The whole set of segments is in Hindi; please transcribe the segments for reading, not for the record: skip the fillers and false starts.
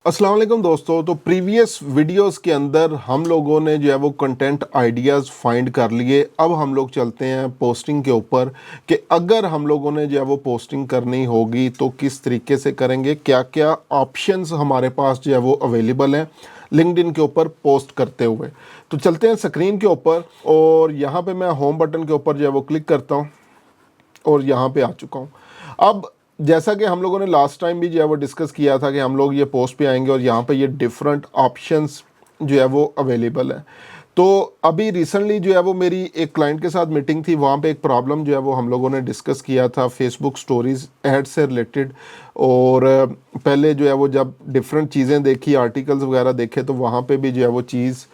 अस्सलाम वालेकुम दोस्तों। तो प्रीवियस वीडियोस के अंदर हम लोगों ने जो है वो कंटेंट आइडियाज़ फाइंड कर लिए। अब हम लोग चलते हैं पोस्टिंग के ऊपर कि अगर हम लोगों ने जो है वो पोस्टिंग करनी होगी तो किस तरीके से करेंगे, क्या क्या ऑप्शंस हमारे पास जो है वो अवेलेबल हैं लिंक्डइन के ऊपर पोस्ट करते हुए। तो चलते हैं स्क्रीन के ऊपर और यहाँ पे मैं होम बटन के ऊपर जो है वो क्लिक करता हूँ और यहाँ पे आ चुका हूँ। अब जैसा कि हम लोगों ने लास्ट टाइम भी जो है वो डिस्कस किया था कि हम लोग ये पोस्ट पे आएंगे और यहाँ पे ये डिफरेंट ऑप्शंस जो है वो अवेलेबल है। तो अभी रिसेंटली जो है वो मेरी एक क्लाइंट के साथ मीटिंग थी, वहाँ पे एक प्रॉब्लम जो है वो हम लोगों ने डिस्कस किया था फेसबुक स्टोरीज ऐड से रिलेटेड। और पहले जो है वो जब डिफरेंट चीज़ें देखी, आर्टिकल्स वगैरह देखे, तो वहाँ पे भी जो है वो चीज़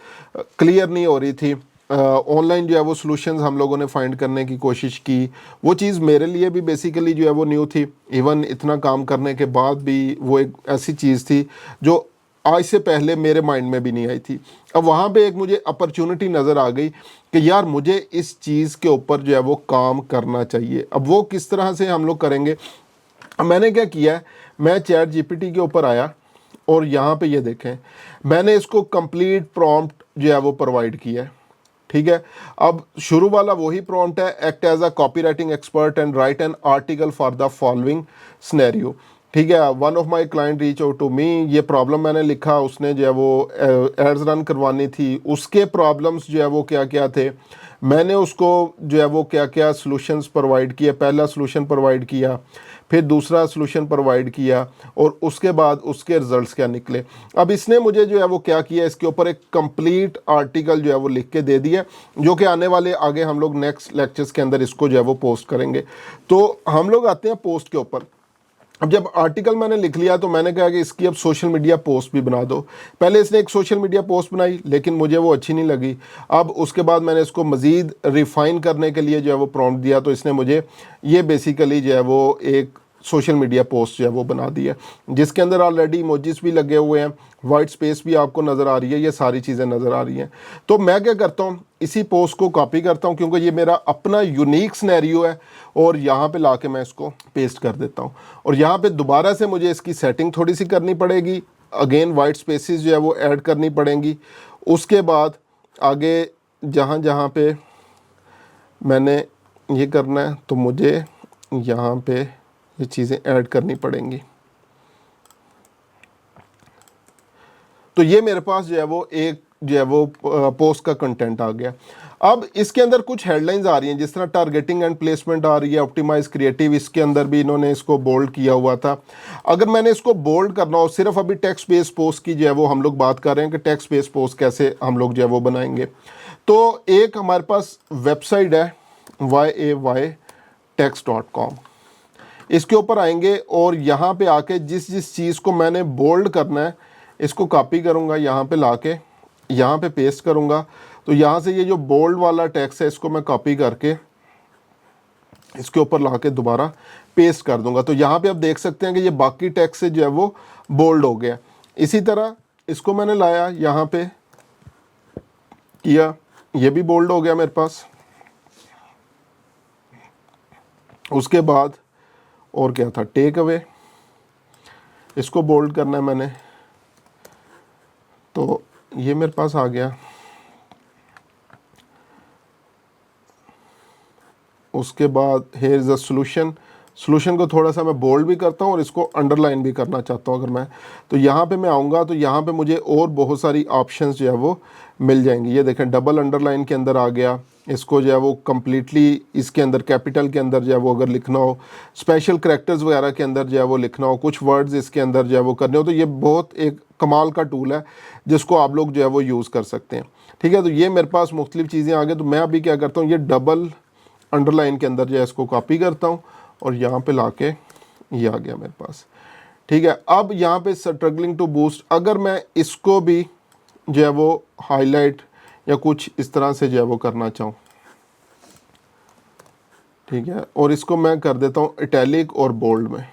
क्लियर नहीं हो रही थी। ऑनलाइन जो है वो सॉल्यूशंस हम लोगों ने फाइंड करने की कोशिश की। वो चीज़ मेरे लिए भी बेसिकली जो है वो न्यू थी। इवन इतना काम करने के बाद भी वो एक ऐसी चीज़ थी जो आज से पहले मेरे माइंड में भी नहीं आई थी। अब वहाँ पे एक मुझे अपॉर्चुनिटी नज़र आ गई कि यार मुझे इस चीज़ के ऊपर जो है वो काम करना चाहिए। अब वो किस तरह से हम लोग करेंगे। अब मैंने क्या किया है, मैं चैट जीपीटी के ऊपर आया और यहाँ पे ये देखें, मैंने इसको कंप्लीट प्रॉम्प्ट जो है वो प्रोवाइड किया है। ठीक है, अब शुरू वाला वही प्रॉम्प्ट है, act as a copywriting expert and write an article for the following scenario. ठीक है, one of my client reach out to me, ये प्रॉब्लम मैंने लिखा, उसने जो है वो एड्स रन करवानी थी, उसके प्रॉब्लम्स जो है वो क्या क्या थे, मैंने उसको जो है वो क्या क्या सॉल्यूशंस प्रोवाइड किए। पहला सॉल्यूशन प्रोवाइड किया, फिर दूसरा सॉल्यूशन प्रोवाइड किया और उसके बाद उसके रिजल्ट्स क्या निकले। अब इसने मुझे जो है वो क्या किया, इसके ऊपर एक कंप्लीट आर्टिकल जो है वो लिख के दे दिया, जो कि आने वाले आगे हम लोग नेक्स्ट लेक्चर्स के अंदर इसको जो है वो पोस्ट करेंगे। तो हम लोग आते हैं पोस्ट के ऊपर। अब जब आर्टिकल मैंने लिख लिया तो मैंने कहा कि इसकी अब सोशल मीडिया पोस्ट भी बना दो। पहले इसने एक सोशल मीडिया पोस्ट बनाई लेकिन मुझे वो अच्छी नहीं लगी। अब उसके बाद मैंने इसको मज़ीद रिफ़ाइन करने के लिए जो है वो प्रॉम्प्ट दिया, तो इसने मुझे ये बेसिकली जो है वो एक सोशल मीडिया पोस्ट जो है वो बना दी है, जिसके अंदर ऑलरेडी इमोजीज भी लगे हुए हैं, वाइट स्पेस भी आपको नज़र आ रही है, ये सारी चीज़ें नज़र आ रही हैं। तो मैं क्या करता हूँ, इसी पोस्ट को कॉपी करता हूँ क्योंकि ये मेरा अपना यूनिक सिनेरियो है, और यहाँ पे लाके मैं इसको पेस्ट कर देता हूँ। और यहाँ पे दोबारा से मुझे इसकी सेटिंग थोड़ी सी करनी पड़ेगी, अगेन वाइट स्पेसिस जो है वो ऐड करनी पड़ेंगी। उसके बाद आगे जहाँ जहाँ पे मैंने ये करना है तो मुझे यहाँ पे ये चीज़ें ऐड करनी पड़ेंगी। तो ये मेरे पास जो है वो एक जो है वो पोस्ट का कंटेंट आ गया। अब इसके अंदर कुछ हेडलाइंस आ रही हैं, जिस तरह टारगेटिंग एंड प्लेसमेंट आ रही है, ऑप्टिमाइज क्रिएटिव, इसके अंदर भी इन्होंने इसको बोल्ड किया हुआ था। अगर मैंने इसको बोल्ड करना हो, सिर्फ अभी टेक्स्ट बेस्ड पोस्ट की जो है वो हम लोग बात कर रहे हैं कि टेक्स्ट बेस्ड पोस्ट कैसे हम लोग जो है वो बनाएंगे। तो एक हमारे पास वेबसाइट है yaytext.com, इसके ऊपर आएंगे और यहाँ पे आके जिस जिस चीज़ को मैंने बोल्ड करना है इसको कॉपी करूँगा, यहाँ पे लाके यहाँ पे पेस्ट करूँगा। तो यहाँ से ये जो बोल्ड वाला टेक्स्ट है इसको मैं कॉपी करके इसके ऊपर लाके दोबारा पेस्ट कर दूँगा। तो यहाँ पे आप देख सकते हैं कि ये बाकी टेक्स्ट से जो है वो बोल्ड हो गया। इसी तरह इसको मैंने लाया, यहाँ पे किया, ये भी बोल्ड हो गया मेरे पास। उसके बाद और क्या था, टेक अवे, इसको बोल्ड करना है मैंने, तो ये मेरे पास आ गया। उसके बाद here is a solution, solution को थोड़ा सा मैं बोल्ड भी करता हूँ और इसको अंडरलाइन भी करना चाहता हूँ अगर मैं, तो यहाँ पे मैं आऊँगा तो यहाँ पे मुझे और बहुत सारी ऑप्शंस जो है वो मिल जाएंगी। ये देखें, डबल अंडरलाइन के अंदर आ गया, इसको जो है वो कम्प्लीटली इसके अंदर कैपिटल के अंदर जो है वो अगर लिखना हो, स्पेशल करैक्टर्स वगैरह के अंदर जो है वो लिखना हो, कुछ वर्ड्स इसके अंदर जो है वो करने हो, तो ये बहुत एक कमाल का टूल है जिसको आप लोग जो है वो यूज़ कर सकते हैं। ठीक है, तो ये मेरे पास मुख्तलिफ चीज़ें आ गई। तो मैं अभी क्या करता हूँ, ये डबल अंडरलाइन के अंदर जो है इसको कॉपी करता हूँ और यहाँ पे लाके ये आ गया मेरे पास। ठीक है, अब यहाँ पे स्ट्रगलिंग टू बूस्ट, अगर मैं इसको भी जो है वो हाईलाइट या कुछ इस तरह से जो है वो करना चाहूँ, ठीक है, और इसको मैं कर देता हूँ इटैलिक और बोल्ड में।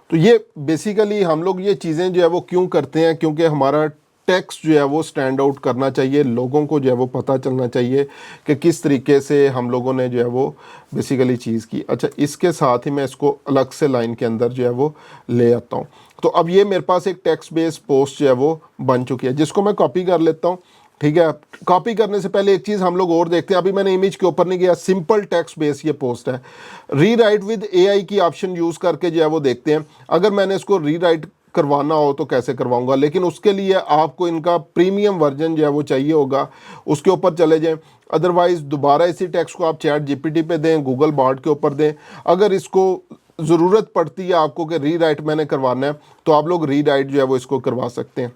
तो ये बेसिकली हम लोग ये चीज़ें जो है वो क्यों करते हैं, क्योंकि हमारा टेक्स्ट जो है वो स्टैंड आउट करना चाहिए, लोगों को जो है वो पता चलना चाहिए कि किस तरीके से हम लोगों ने जो है वो बेसिकली चीज़ की। अच्छा, इसके साथ ही मैं इसको अलग से लाइन के अंदर जो है वो ले आता हूँ। तो अब ये मेरे पास एक टेक्स्ट बेस्ड पोस्ट जो है वो बन चुकी है, जिसको मैं कॉपी कर लेता हूँ। ठीक है, कॉपी करने से पहले एक चीज़ हम लोग और देखते हैं। अभी मैंने इमेज के ऊपर नहीं गया, सिंपल टेक्स्ट बेस ये पोस्ट है। रीराइट विद एआई की ऑप्शन यूज़ करके जो है वो देखते हैं। अगर मैंने इसको रीराइट करवाना हो तो कैसे करवाऊंगा, लेकिन उसके लिए आपको इनका प्रीमियम वर्जन जो है वो चाहिए होगा, उसके ऊपर चले जाएं। अदरवाइज़ दोबारा इसी टेक्स्ट को आप चैट जीपीटी पे दें, गूगल बार्ड के ऊपर दें। अगर इसको ज़रूरत पड़ती है आपको कि रीराइट मैंने करवाना है, तो आप लोग रीराइट जो है वो इसको करवा सकते हैं।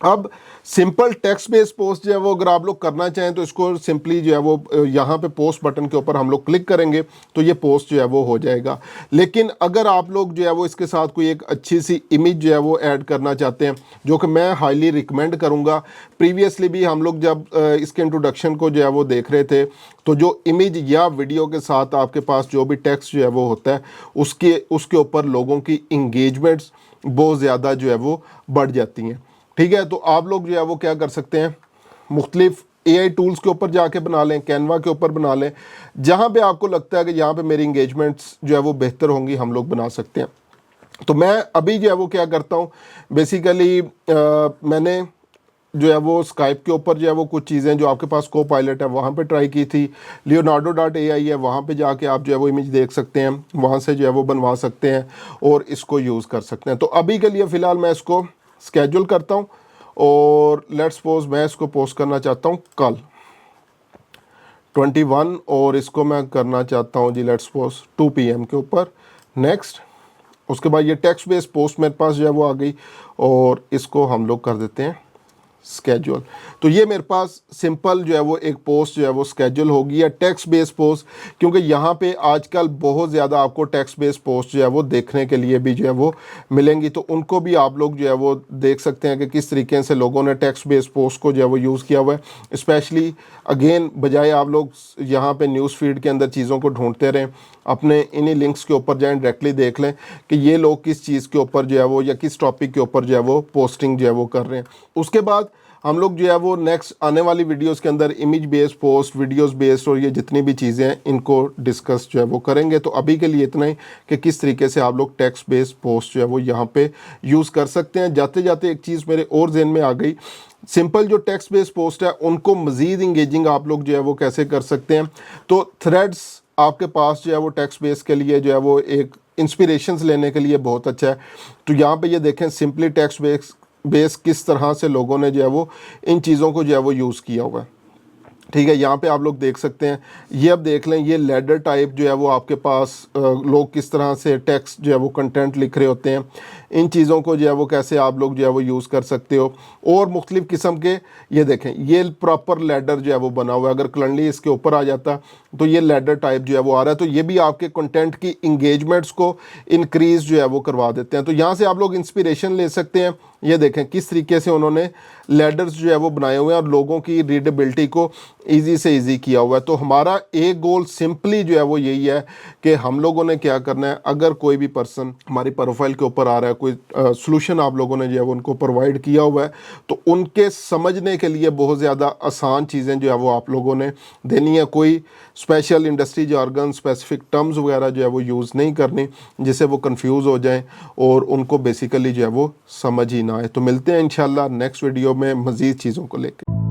अब सिंपल टेक्स्ट बेस्ड पोस्ट जो है वो अगर आप लोग करना चाहें तो इसको सिंपली जो है वो यहाँ पे पोस्ट बटन के ऊपर हम लोग क्लिक करेंगे तो ये पोस्ट जो है वो हो जाएगा। लेकिन अगर आप लोग जो है वो इसके साथ कोई एक अच्छी सी इमेज जो है वो ऐड करना चाहते हैं, जो कि मैं हाईली रिकमेंड करूँगा। प्रीवियसली भी हम लोग जब इसके इंट्रोडक्शन को जो है वो देख रहे थे, तो जो इमेज या वीडियो के साथ आपके पास जो भी टेक्स्ट जो है वो होता है, उसके ऊपर लोगों की इंगेजमेंट्स बहुत ज़्यादा जो है वो बढ़ जाती हैं। ठीक है, तो आप लोग जो है वो क्या कर सकते हैं, मुख्तलिफ एआई टूल्स के ऊपर जाके बना लें, कैनवा के ऊपर बना लें, जहाँ पे आपको लगता है कि यहाँ पे मेरी इंगेजमेंट्स जो है वो बेहतर होंगी, हम लोग बना सकते हैं। तो मैं अभी जो है वो क्या करता हूँ, बेसिकली मैंने जो है वो स्काइप के ऊपर जो है वो कुछ चीज़ें जो आपके पास को पायलट है वहाँ पे ट्राई की थी। leonardo.ai है, वहाँ पे जाके आप जो है वो इमेज देख सकते हैं, वहाँ से जो है वो बनवा सकते हैं और इसको यूज़ कर सकते हैं। तो अभी के लिए फ़िलहाल मैं इसको स्केड्यूल करता हूँ और लेट्स सपोज मैं इसको पोस्ट करना चाहता हूँ कल 21, और इसको मैं करना चाहता हूँ जी लेट्स सपोज 2 PM के ऊपर। नेक्स्ट, उसके बाद ये टेक्स्ट बेस्ड पोस्ट मेरे पास जो है वो आ गई और इसको हम लोग कर देते हैं स्केड्यूल। तो ये मेरे पास सिंपल जो है वो एक पोस्ट जो है वो स्केड्यूल होगी या टेक्स्ट बेस्ड पोस्ट, क्योंकि यहाँ पे आजकल बहुत ज़्यादा आपको टेक्स्ट बेस्ड पोस्ट जो है वो देखने के लिए भी जो है वो मिलेंगी। तो उनको भी आप लोग जो है वो देख सकते हैं कि किस तरीके से लोगों ने टेक्स्ट बेस्ड पोस्ट को जो है वो यूज़ किया हुआ है। स्पेशली अगेन, बजाय आप लोग यहाँ पे न्यूज़ फीड के अंदर चीज़ों को ढूंढते रहें, अपने इन्हीं लिंक्स के ऊपर जाएं, डायरेक्टली देख लें कि ये लोग किस चीज़ के ऊपर जो है वो या किस टॉपिक के ऊपर जो है वो पोस्टिंग जो है वो कर रहे हैं। उसके बाद हम लोग जो है वो नेक्स्ट आने वाली वीडियोस के अंदर image based post, videos based और ये जितनी भी चीज़ें हैं इनको डिस्कस जो है वो करेंगे। तो अभी के लिए इतना ही कि किस तरीके से आप लोग टेक्स्ट बेस्ड पोस्ट जो है वो यहाँ पे यूज़ कर सकते हैं। जाते जाते एक चीज़ मेरे और जहन में आ गई, सिंपल जो टेक्स्ट बेस्ड पोस्ट है उनको मज़ीद इंगेजिंग आप लोग जो है वो कैसे कर सकते हैं। तो थ्रेड्स आपके पास जो है वो टेक्स्ट बेस के लिए जो है वो एक इंस्पिरेशंस लेने के लिए बहुत अच्छा है। तो यहाँ पे ये देखें सिंपली टेक्स्ट बेस किस तरह से लोगों ने जो है वो इन चीज़ों को जो है वो यूज़ किया हुआ है। ठीक है, यहाँ पे आप लोग देख सकते हैं, ये अब देख लें, ये लेडर टाइप जो है वो आपके पास लोग किस तरह से टेक्स्ट जो है वो कंटेंट लिख रहे होते हैं। इन चीज़ों को जो है वो कैसे आप लोग जो है वो यूज़ कर सकते हो। और मुख्तलिफ़ किस्म के, ये देखें, ये प्रॉपर लेडर जो है वो बना हुआ है। अगर क्लनली इसके ऊपर आ जाता तो ये लेडर टाइप जो है वो आ रहा है। तो ये भी आपके कंटेंट की इंगेजमेंट्स को इंक्रीज़ जो है वो करवा देते हैं। तो यहाँ से आप लोग इंस्पिरेशन ले सकते हैं। ये देखें किस तरीके से उन्होंने लेडर्स जो है वो बनाए हुए हैं और लोगों की रीडेबिलिटी को ईजी से ईजी किया हुआ है। तो हमारा एक गोल सिंपली जो है वो यही है कि हम लोगों ने क्या करना है, अगर कोई भी पर्सन हमारी प्रोफाइल के ऊपर आ रहा है, कोई सॉल्यूशन आप लोगों ने जो है वो उनको प्रोवाइड किया हुआ है, तो उनके समझने के लिए बहुत ज़्यादा आसान चीज़ें जो है वो आप लोगों ने देनी है। कोई special industry jargon, specific terms वगैरह जो है वो यूज़ नहीं करनी जिससे वो कंफ्यूज हो जाएं और उनको बेसिकली जो है वो समझ ही ना आए। तो मिलते हैं इंशाल्लाह नेक्स्ट वीडियो में मज़ीद चीज़ों को लेकर।